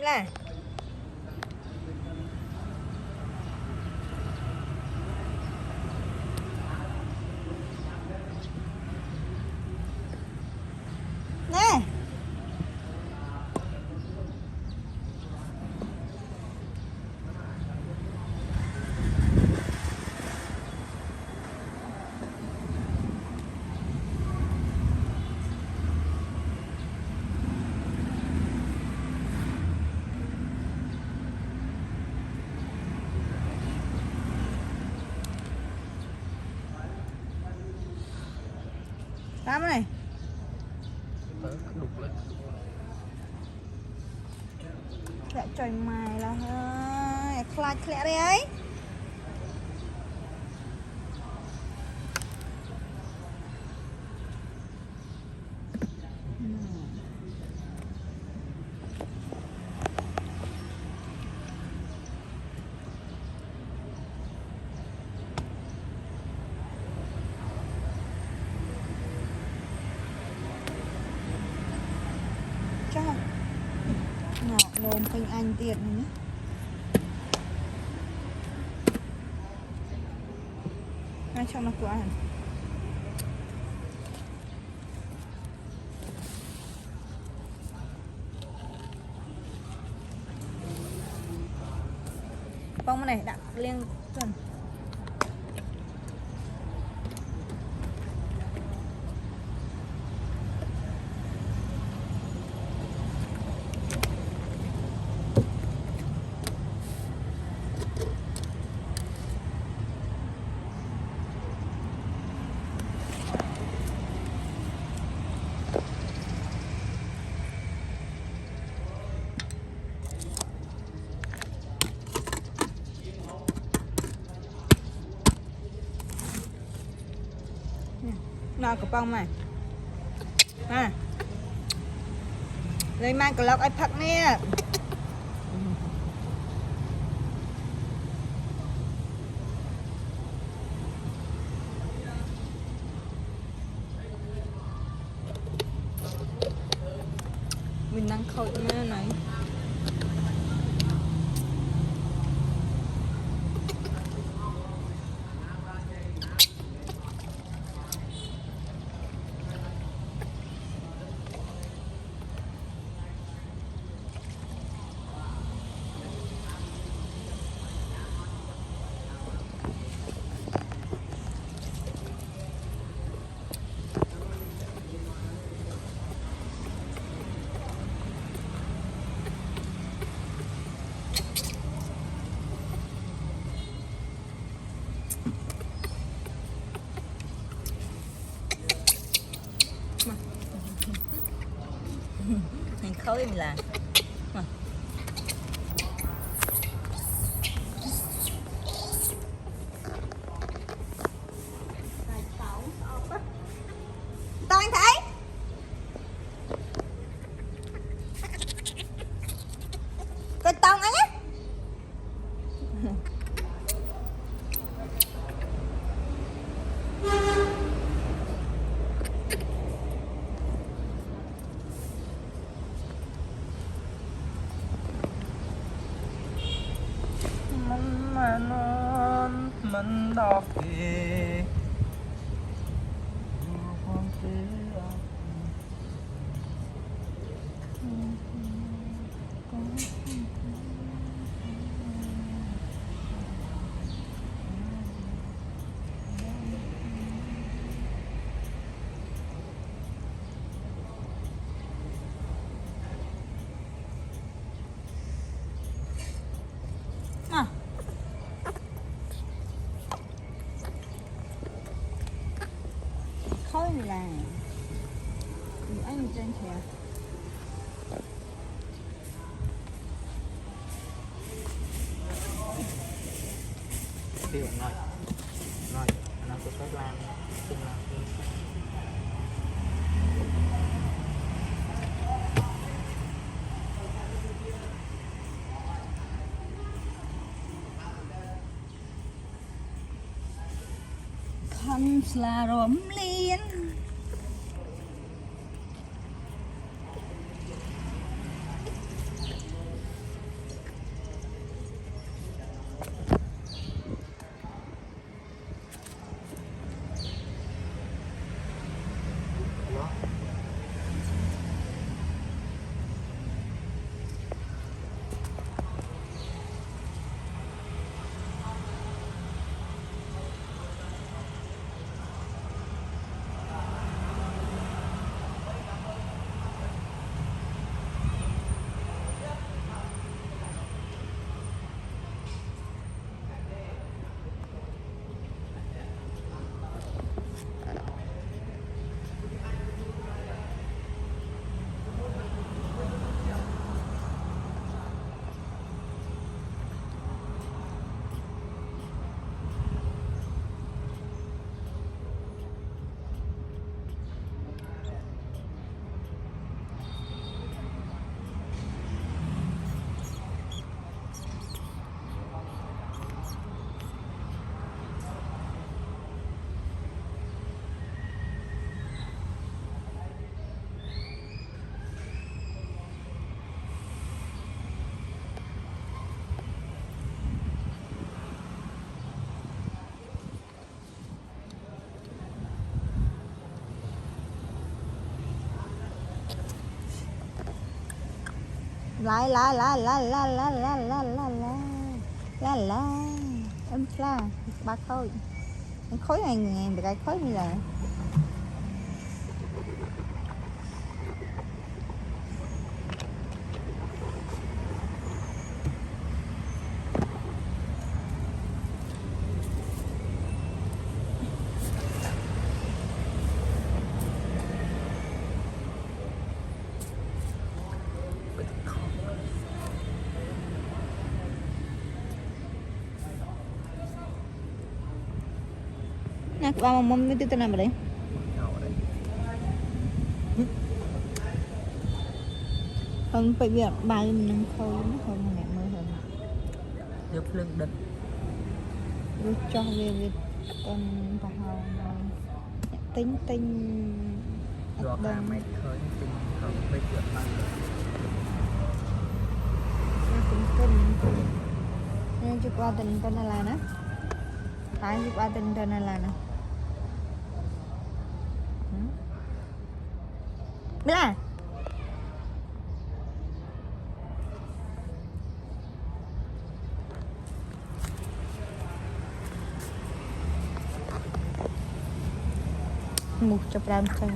là nè Tám này lại trời mày là hơi khai khẽ đây ấy nôm kênh anh tiệt này nhé ngay trong nó của anh bông này đặt liên tuần nào của bông này đây mang cái lọc ai phật nè mình đang khởi như này mình khơi mình làm tao anh thấy cái tông anh á mình đọc thì khơi là anh trên kìa tiêu rồi nó sẽ phát lan chung là khăn là rộm liên Lại lại lại lại lại lại lại lại lại lại lại em pla ba khối em khối này ngàn được cái khối như là nè ba mông mông nó tên nào mà đấy hơn phải biết ba mình nâng khôi nó hơn mẹ mới hơn giúp lưng đứt rồi cho về con bà hào tính tính do cả mày khơi tình không biết chuyện mà tính nên chụp qua tình tên là nó phải chụp qua tình tên là nó biết là một chục đam chân